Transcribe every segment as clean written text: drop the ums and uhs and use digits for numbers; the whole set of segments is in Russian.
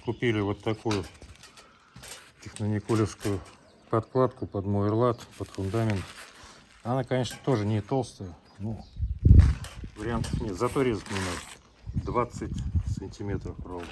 купили вот такую технониколевскую подкладку под мой эрлат, под фундамент. Она, конечно, тоже не толстая. Ну, вариантов нет. Зато резать не надо. 20 сантиметров ровно.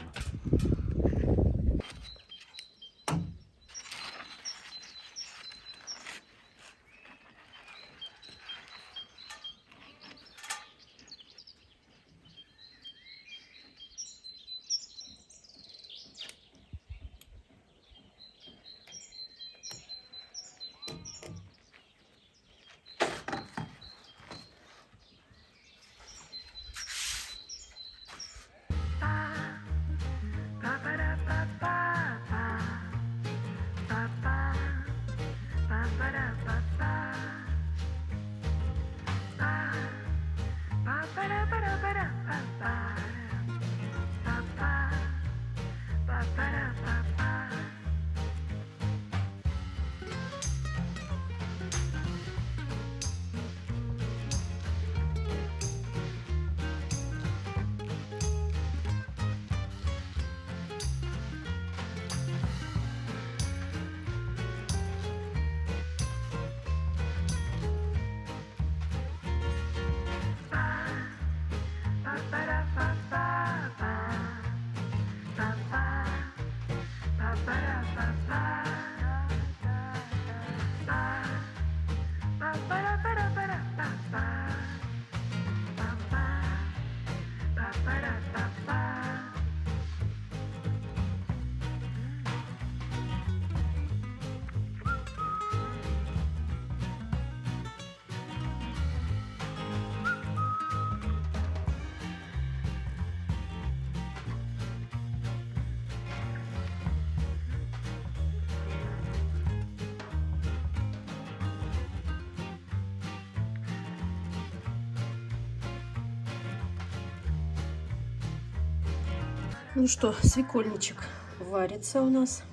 Ну что, свекольничек варится у нас.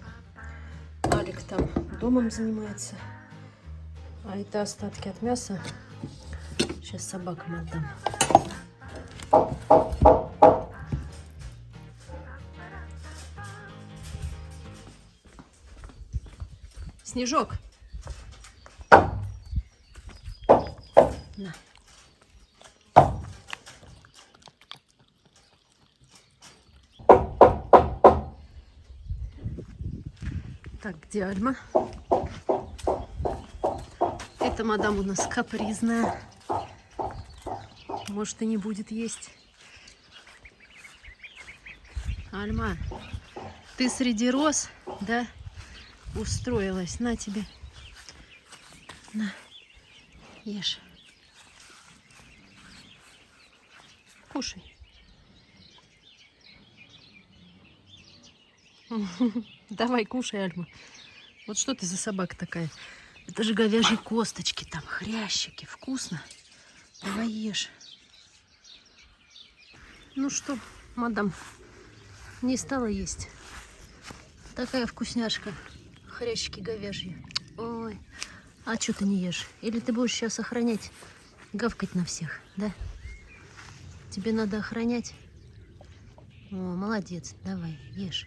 Алик там домом занимается. А это остатки от мяса. Сейчас собакам отдам. Снежок. На. Так, где Альма? Эта мадам у нас капризная. Может, и не будет есть. Альма, ты среди роз, да, устроилась? На тебе. На, ешь. Кушай. Давай, кушай, Альма. Вот что ты за собака такая? Это же говяжьи косточки, там хрящики. Вкусно. Давай ешь. Ну что, мадам, не стала есть. Такая вкусняшка. Хрящики говяжьи. Ой, а что ты не ешь? Или ты будешь сейчас охранять, гавкать на всех, да? Тебе надо охранять? О, молодец, давай, ешь.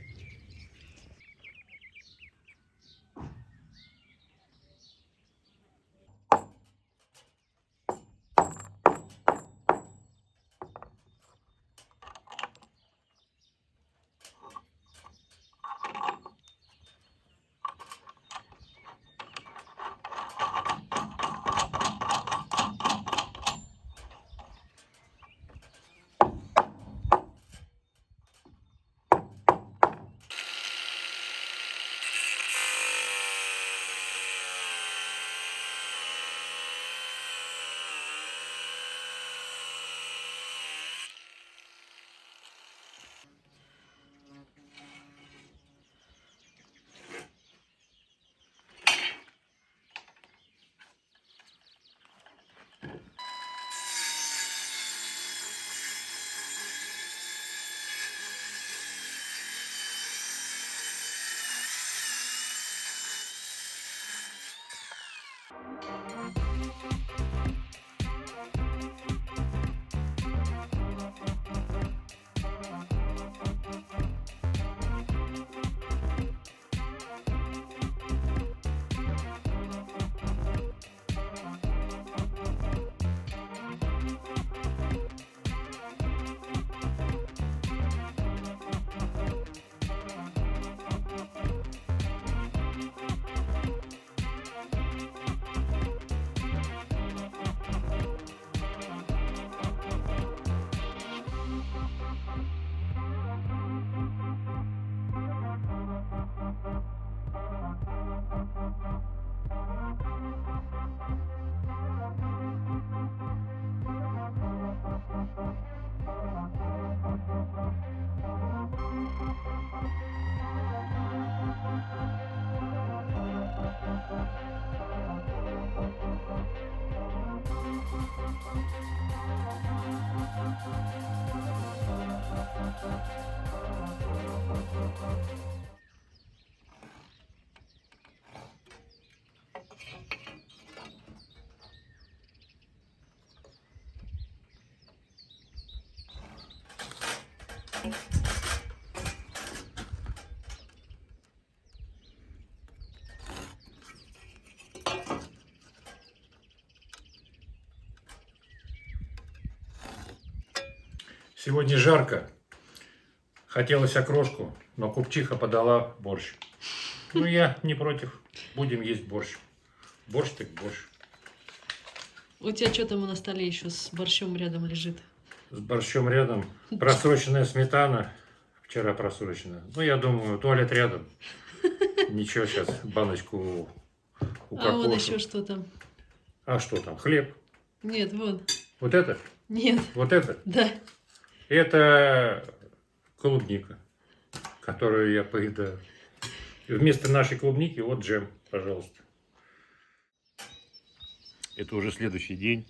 Сегодня жарко. Хотелось окрошку, но купчиха подала борщ. Ну, я не против. Будем есть борщ. Борщ так борщ. У тебя что там на столе еще с борщом рядом лежит? С борщом рядом. Просроченная сметана. Вчера просроченная. Ну, я думаю, туалет рядом. Ничего, сейчас баночку укокошу. А вон еще что там? А что там? Хлеб? Нет, вон. Вот это? Нет. Вот это? Да. Это клубника, которую я поедаю. И вместо нашей клубники вот джем, пожалуйста. Это уже следующий день.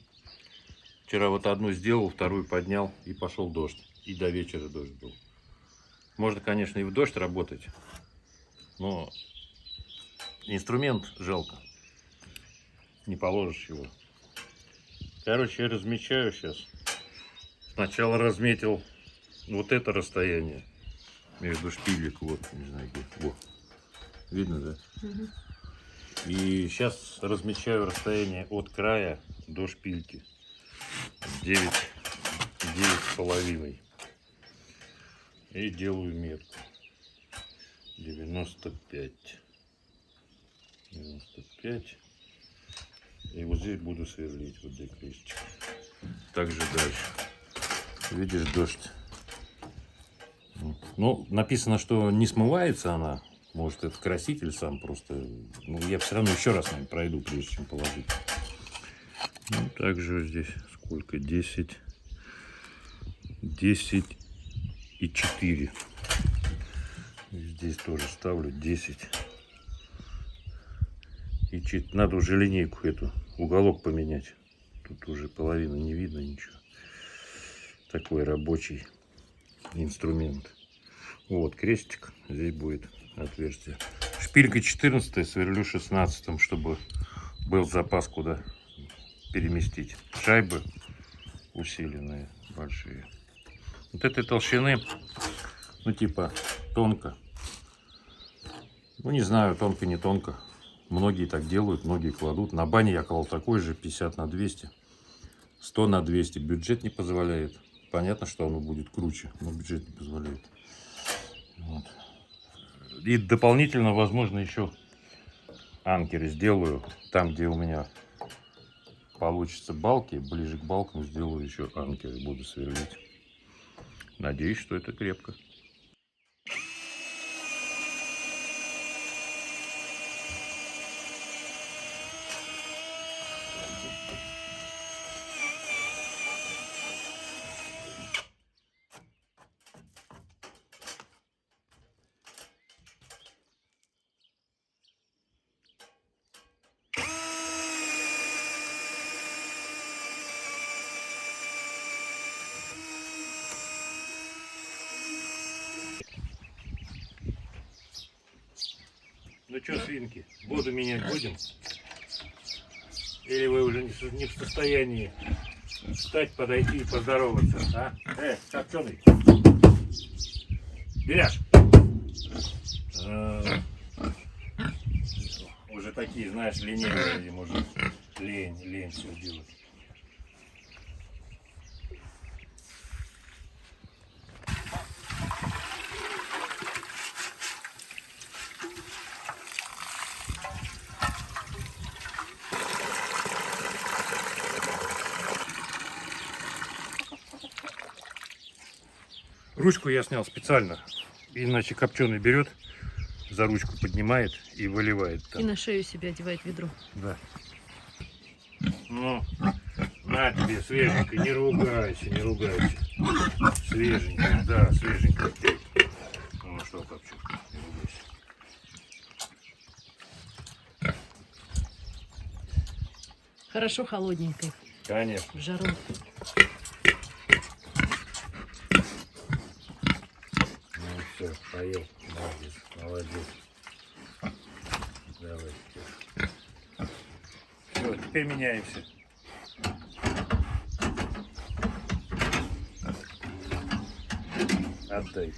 Вчера вот одну сделал, вторую поднял, и пошел дождь. И до вечера дождь был. Можно, конечно, и в дождь работать, но инструмент жалко. Не положишь его. Короче, я размечаю сейчас. Сначала разметил вот это расстояние между шпилек. Вот, не знаю где. Во. Видно, да? Угу. И сейчас размечаю расстояние от края до шпильки. 9,5. И делаю метку. 95. 95. И вот здесь буду сверлить вот где крестик. Также дальше. Видишь, дождь. Ну, написано, что не смывается она. Может, это краситель сам просто. Ну, я все равно еще раз, наверное, пройду, прежде чем положить. Ну, также здесь сколько? 10 и 4. Здесь тоже ставлю 10. И надо уже линейку эту, уголок поменять. Тут уже половину не видно ничего. Такой рабочий инструмент. Вот крестик. Здесь будет отверстие. Шпилька 14, сверлю 16, чтобы был запас, куда переместить. Шайбы усиленные, большие. Вот этой толщины, ну типа тонко. Ну не знаю, тонко, не тонко. Многие так делают, многие кладут. На бане я клал такой же, 50 на 200, 100 на 200. Бюджет не позволяет. Понятно, что оно будет круче, но бюджет не позволяет. Вот. И дополнительно, возможно, еще анкеры сделаю. Там, где у меня получится балки, ближе к балкам сделаю еще анкеры. Буду сверлить. Надеюсь, что это крепко. Ну что, свинки, воду менять будем? Или вы уже не в состоянии встать, подойти и поздороваться, а? Копченый! Берешь! Уже такие, знаешь, ленивые, им уже лень все делать. Ручку я снял специально, иначе копченый берет, за ручку поднимает и выливает там. И на шею себе одевает ведро. Да. Ну, на тебе, свеженькая, не ругайся, не ругайся. Свеженькая, да, свеженькая. Ну что, копчу, не ругайся. Хорошо холодненькой. Конечно. В жару. Ну все, поел. Молодец, молодец. Давай теперь. Все, теперь меняемся. Отдай.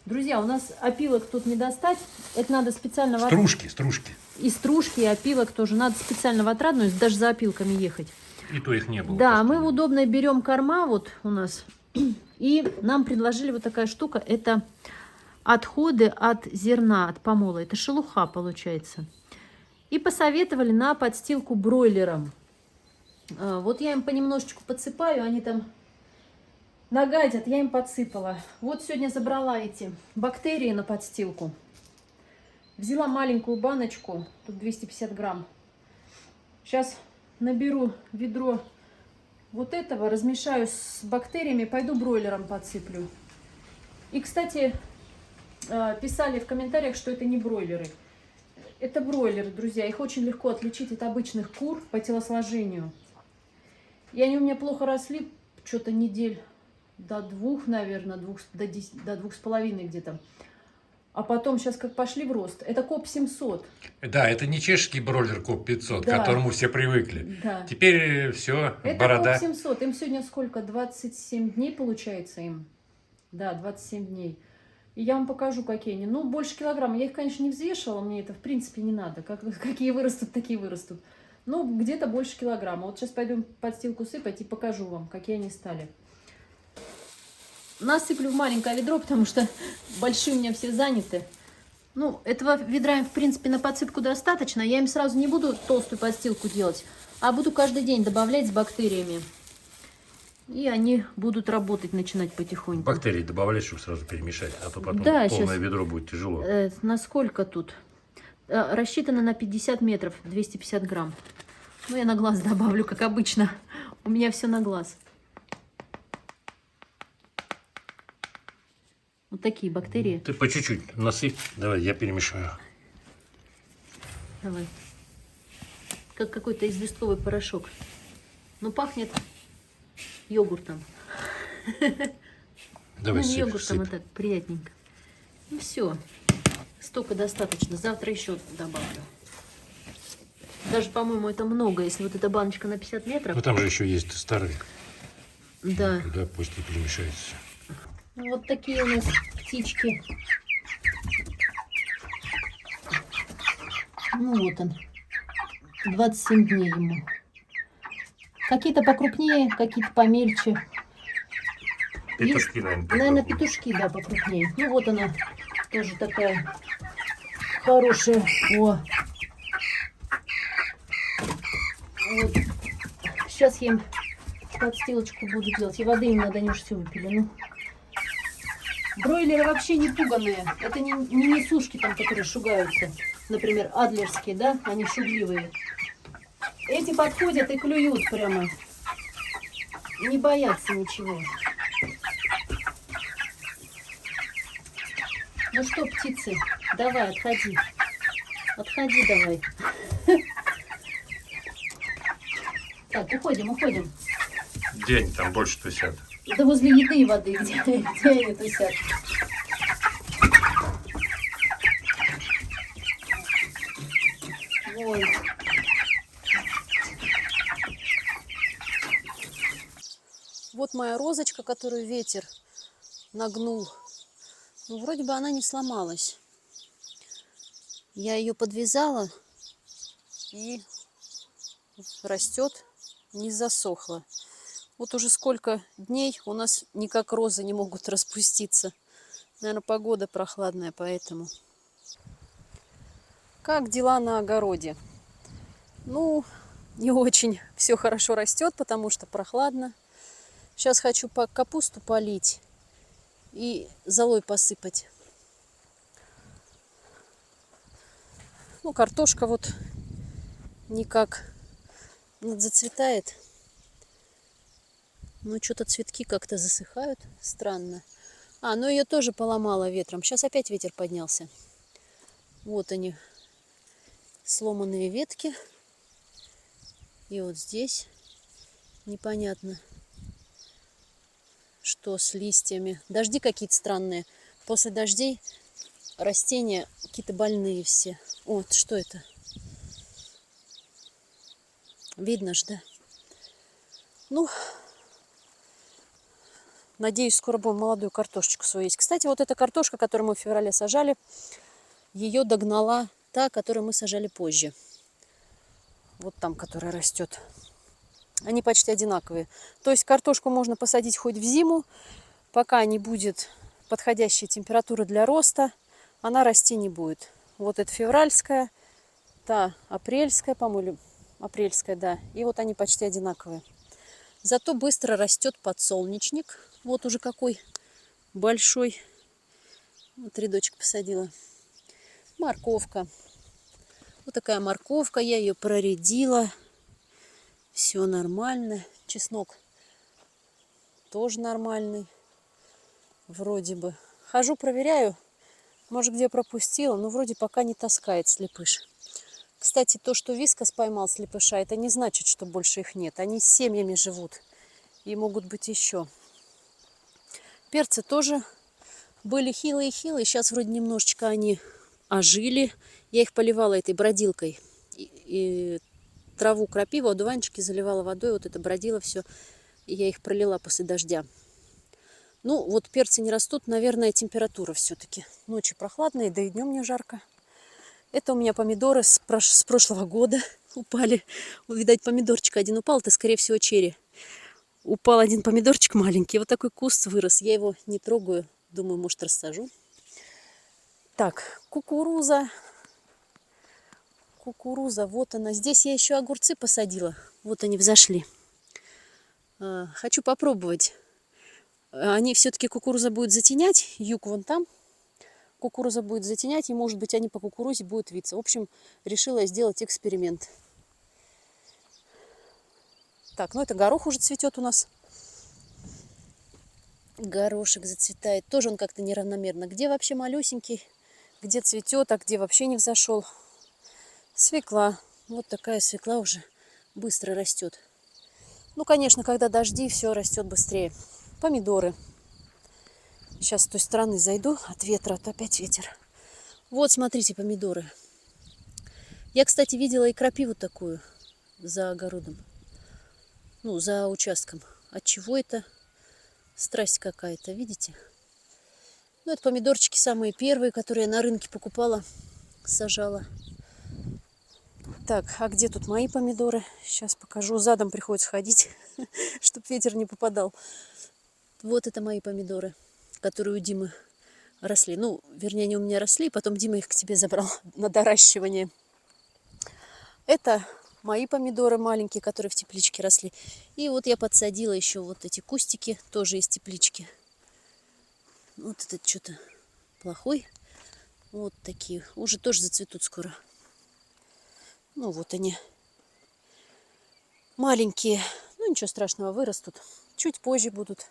Друзья, у нас опилок тут не достать. Это надо специально... Стружки. И стружки, и опилок тоже. Надо специально в отрадную, даже за опилками ехать. И то их не было. Да, мы в удобной берем корма вот у нас. И нам предложили вот такая штука. Это отходы от зерна, от помола. Это шелуха получается. И посоветовали на подстилку бройлерам. Вот я им понемножечку подсыпаю, они там нагадят, я им подсыпала. Вот сегодня забрала эти бактерии на подстилку. Взяла маленькую баночку, тут 250 грамм. Сейчас наберу ведро вот этого, размешаю с бактериями, пойду бройлером подсыплю. И, кстати, писали в комментариях, что это не бройлеры. Это бройлеры, друзья. Их очень легко отличить от обычных кур по телосложению. И они у меня плохо росли, что-то недель до 2, наверное, до 2,5 где-то. А потом сейчас как пошли в рост. Это КОП 700. Да, это не чешский бройлер КОП 500, Да. к которому все привыкли. Да. Теперь все, Это борода. КОП 700. Им сегодня сколько? 27 дней получается им. Да, 27 дней. И я вам покажу, какие они. Ну, больше килограмма. Я их, конечно, не взвешивала. Мне это, в принципе, не надо. Какие вырастут, такие вырастут. Ну, где-то больше килограмма. Вот сейчас пойдем подстилку сыпать и покажу вам, какие они стали. Насыплю в маленькое ведро, потому что большие у меня все заняты. Ну, этого ведра им, в принципе, на подсыпку достаточно. Я им сразу не буду толстую подстилку делать, а буду каждый день добавлять с бактериями. И они будут работать, начинать потихоньку. Бактерии добавлять, чтобы сразу перемешать, а то потом Да, полное сейчас, ведро будет тяжело. Насколько тут? Рассчитано на 50 метров, 250 грамм. Ну, я на глаз добавлю, как обычно. У меня все на глаз. Вот такие бактерии. Ты по чуть-чуть насыпь. Давай, я перемешаю. Давай. Как какой-то известковый порошок. Но пахнет йогуртом. Давай, ну, не сыпь, йогуртом, а сыпь. так приятненько. Ну все. Столько достаточно. Завтра еще добавлю. Даже, по-моему, это много, если вот эта баночка на 50 метров. Ну, там же еще есть старый. Да. Да, пусть и перемешается. Ну, вот такие у нас птички. Ну вот он. 27 дней ему. Какие-то покрупнее, какие-то помельче. Петушки, наверное. Наверное, петушки, да, покрупнее. Ну вот она тоже такая хорошая. О. Вот. Сейчас я им подстилочку буду делать. И воды им надо, они уже все выпили. Ну. Бройлеры вообще не пуганые. Это не несушки там, которые шугаются. Например, адлерские, да? Они шугливые. Эти подходят и клюют прямо. Не боятся ничего. Ну что, птицы, давай, отходи. Отходи давай. Так, уходим. Где они там больше тусят? Да возле еды и воды, где они тусят. Ой. Вот моя розочка, которую ветер нагнул. Ну, вроде бы она не сломалась. Я ее подвязала и растет, не засохла. Вот уже сколько дней у нас никак розы не могут распуститься. Наверное, погода прохладная, поэтому. Как дела на огороде? Ну, не очень все хорошо растет, потому что прохладно. Сейчас хочу капусту полить и золой посыпать. Ну, картошка вот никак не зацветает. Ну, что-то цветки как-то засыхают. Странно. Ну ее тоже поломала ветром. Сейчас опять ветер поднялся. Вот они, сломанные ветки. И вот здесь непонятно, что с листьями. Дожди какие-то странные. После дождей растения какие-то больные все. Вот, что это? Видно ж, да? Ну, Надеюсь, скоро будем молодую картошечку свою есть. Кстати, вот эта картошка, которую мы в феврале сажали, ее догнала та, которую мы сажали позже. Вот там, которая растет. Они почти одинаковые. То есть картошку можно посадить хоть в зиму, пока не будет подходящей температуры для роста, она расти не будет. Вот это февральская, та апрельская, по-моему, апрельская, да. И вот они почти одинаковые. Зато быстро растет подсолнечник. Вот уже какой большой. Вот рядочек посадила. Морковка. Вот такая морковка. Я ее проредила. Все нормально. Чеснок тоже нормальный. Вроде бы. Хожу, проверяю. Может, где пропустила, но вроде пока не таскает слепыш. Кстати, то, что Вискас поймал слепыша, это не значит, что больше их нет. Они с семьями живут. И могут быть еще. Перцы тоже были хилые-хилые. Сейчас вроде немножечко они ожили. Я их поливала этой бродилкой. И траву, крапиву, одуванчики заливала водой. Вот это бродило все. И я их пролила после дождя. Ну, вот перцы не растут, наверное, температура все-таки. Ночи прохладные, да и днем не жарко. Это у меня помидоры с прошлого года упали. Видать, помидорчик один упал, это, скорее всего, черри. Упал один помидорчик маленький, вот такой куст вырос. Я его не трогаю, думаю, может, рассажу. Так, кукуруза. Кукуруза, вот она. Здесь я еще огурцы посадила. Вот они взошли. Хочу попробовать. Они все-таки кукуруза будет затенять. Юг вон там. Кукуруза будет затенять, и, может быть, они по кукурузе будут виться. В общем, решила я сделать эксперимент. Так, ну это горох уже цветет у нас. Горошек зацветает. Тоже он как-то неравномерно. Где вообще малюсенький, где цветет, а где вообще не взошел. Свекла. Вот такая свекла уже быстро растет. Ну, конечно, когда дожди, все растет быстрее. Помидоры. Сейчас с той стороны зайду от ветра, а то опять ветер. Вот, смотрите, помидоры. Я, кстати, видела и крапиву такую за огородом. Ну, за участком. От чего это? Страсть какая-то, видите? Ну, это помидорчики самые первые, которые я на рынке покупала, сажала. Так, а где тут мои помидоры? Сейчас покажу. Задом приходится ходить, чтобы ветер не попадал. Вот это мои помидоры, которые у Димы росли. Ну, вернее, они у меня росли, потом Дима их к себе забрал на доращивание. Это мои помидоры маленькие, которые в тепличке росли. И вот я подсадила еще вот эти кустики, тоже из теплички. Вот этот что-то плохой. Вот такие. Уже тоже зацветут скоро. Ну, вот они. Маленькие. Ну, ничего страшного, вырастут. Чуть позже будут.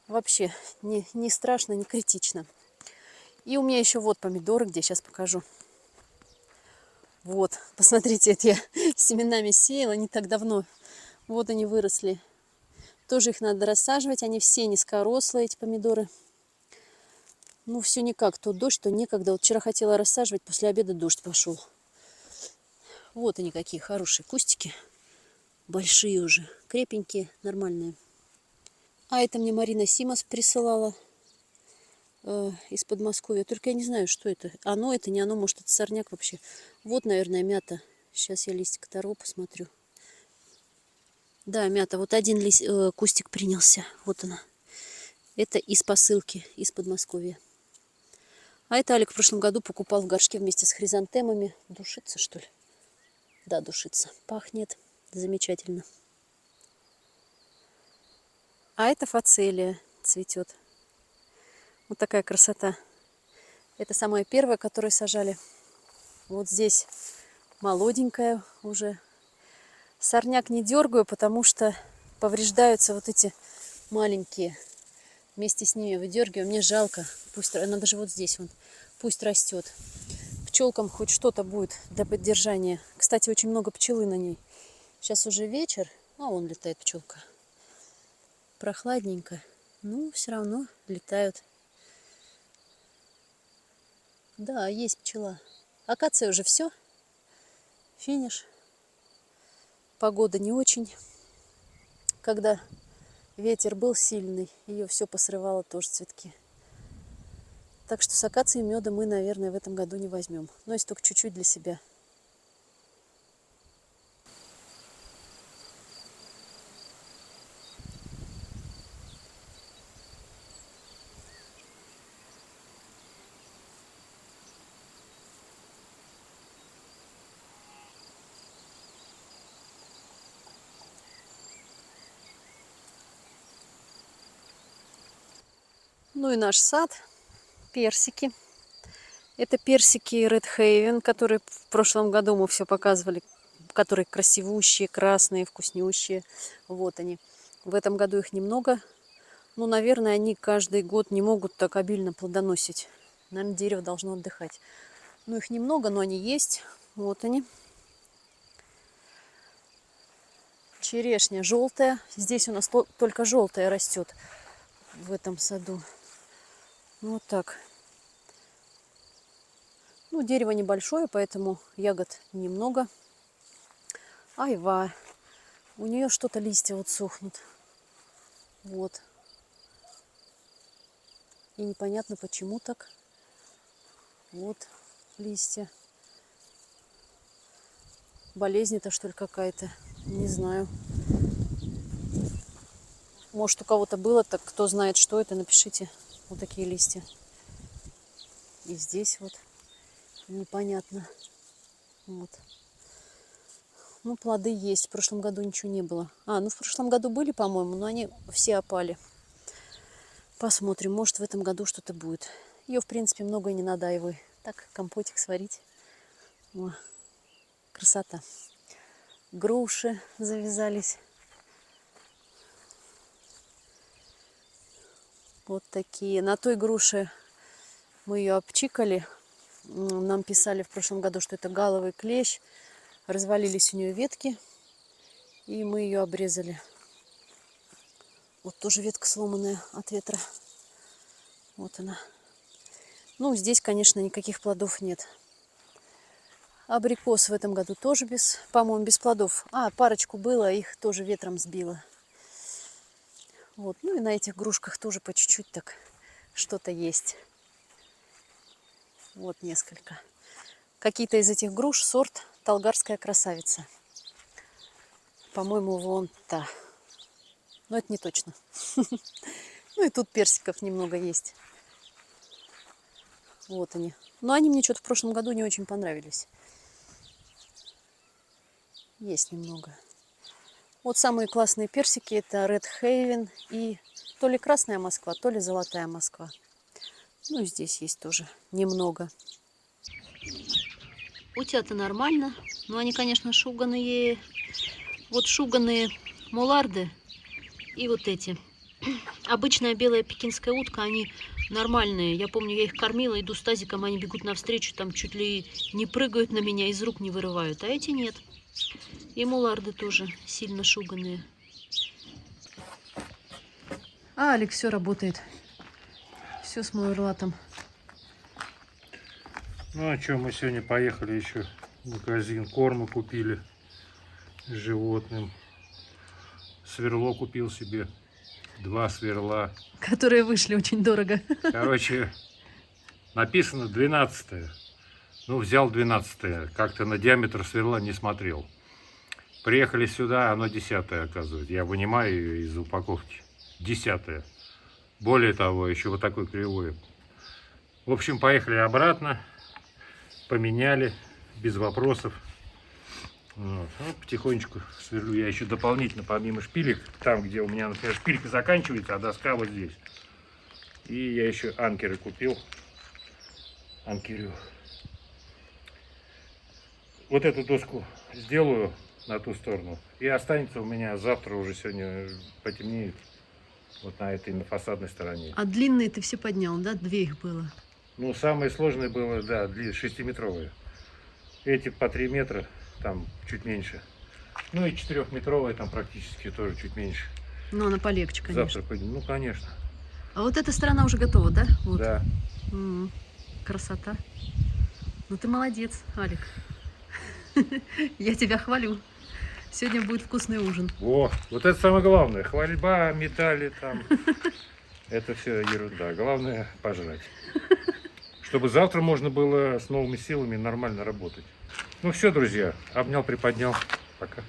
Вообще не страшно, не критично. И у меня еще вот помидоры, где сейчас покажу. Вот, посмотрите, это я семенами сеяла не так давно. Вот они выросли. Тоже их надо рассаживать. Они все низкорослые, эти помидоры. Ну, все никак. То дождь, то некогда. Вот вчера хотела рассаживать, после обеда дождь пошел. Вот они какие хорошие кустики. Большие уже, крепенькие, нормальные. А это мне Марина Симос присылала из Подмосковья. Только я не знаю, что это. Оно это, не оно, может, это сорняк вообще. Вот, наверное, мята. Сейчас я листик оторву, посмотрю. Да, мята. Вот один кустик принялся. Вот она. Это из посылки, из Подмосковья. А это Алик в прошлом году покупал в горшке вместе с хризантемами. Душится, что ли? Да, душится. Пахнет замечательно. А это фацелия цветет. Вот такая красота. Это самая первая, которую сажали. Вот здесь молоденькая уже. Сорняк не дергаю, потому что повреждаются вот эти маленькие. Вместе с ними выдергиваю. Мне жалко. Пусть она даже вот здесь вон. Пусть растет. Пчелкам хоть что-то будет для поддержания. Кстати, очень много пчелы на ней. Сейчас уже вечер, а вон летает пчелка. Прохладненько. Ну, все равно летают. Да, есть пчела. Акация уже все. Финиш. Погода не очень. Когда Ветер был сильный, ее все посрывало тоже цветки. Так что с акацией меда мы, наверное, в этом году не возьмем. Но если только чуть-чуть для себя. Ну и наш сад. Персики. Это персики Red Haven, которые в прошлом году мы все показывали, которые красивущие, красные, вкуснющие. Вот они. В этом году их немного. Ну, наверное, они каждый год не могут так обильно плодоносить. Наверное, дерево должно отдыхать. Ну, их немного, но они есть. Вот они. Черешня желтая. Здесь у нас только желтая растет в этом саду. Вот так. Ну, дерево небольшое, поэтому ягод немного. Айва. У нее что-то листья вот сохнут. Вот. И непонятно, почему так. Вот листья. Болезнь-то, что ли, какая-то? Не знаю. Может, у кого-то было, так кто знает, что это, напишите. Вот такие листья. И здесь вот непонятно. Вот. Ну, плоды есть. В прошлом году ничего не было. Ну в прошлом году были, по-моему, но они все опали. Посмотрим, может, в этом году что-то будет. Ее, в принципе, много и не надо, его так компотик сварить. О, красота. Груши завязались. Вот такие. На той груше мы ее обчикали. Нам писали в прошлом году, что это галовый клещ. Развалились у нее ветки. И мы ее обрезали. Вот тоже ветка сломанная от ветра. Вот она. Ну, здесь, конечно, никаких плодов нет. Абрикос в этом году тоже по-моему, без плодов. Парочку было, их тоже ветром сбило. Вот. Ну и на этих грушках тоже по чуть-чуть так что-то есть. Вот несколько. Какие-то из этих груш сорт Талгарская красавица. По-моему, вон та. Но это не точно. Ну и тут персиков немного есть. Вот они. Но они мне что-то в прошлом году не очень понравились. Есть немного. Вот самые классные персики это Red Haven и то ли Красная Москва, то ли Золотая Москва. Ну, здесь есть тоже немного. Утята нормально, но они, конечно, шуганые. Вот шуганые муларды и вот эти. Обычная белая пекинская утка, они нормальные. Я помню, я их кормила, иду с тазиком, они бегут навстречу, там чуть ли не прыгают на меня, из рук не вырывают. А эти нет. И муларды тоже сильно шуганые. Алекс все работает. Все с муэрлатом. Ну а что, мы сегодня поехали еще в магазин, корма купили животным. Сверло купил себе. 2 сверла. Которые вышли очень дорого. Короче, написано 12-е. Ну, взял 12-е. Как-то на диаметр сверла не смотрел. Приехали сюда, оно 10-е, оказывается. Я вынимаю ее из упаковки. 10-е. Более того, еще вот такой кривой. В общем, поехали обратно. Поменяли. Без вопросов. Вот. Ну, потихонечку сверлю я еще дополнительно, помимо шпилек. Там, где у меня, например, шпилька заканчивается, а доска вот здесь. И я еще анкеры купил. Анкерю. Вот эту доску сделаю на ту сторону. И останется у меня завтра, уже сегодня потемнеет, вот на этой, на фасадной стороне. А длинные ты все поднял, да? 2 их было. Ну, самое сложное было, да, 6-метровые. Эти по 3 метра, там чуть меньше. Ну и 4-метровые там практически тоже чуть меньше. Ну, она полегче, конечно. Завтра пойдем. Ну, конечно. А вот эта сторона уже готова, да? Вот. Да. Красота. Ну, ты молодец, Алик. Я тебя хвалю. Сегодня будет вкусный ужин. О, вот это самое главное. Хвальба, медали там. Это все ерунда. Главное пожрать. Чтобы завтра можно было с новыми силами нормально работать. Ну все, друзья. Обнял, приподнял. Пока.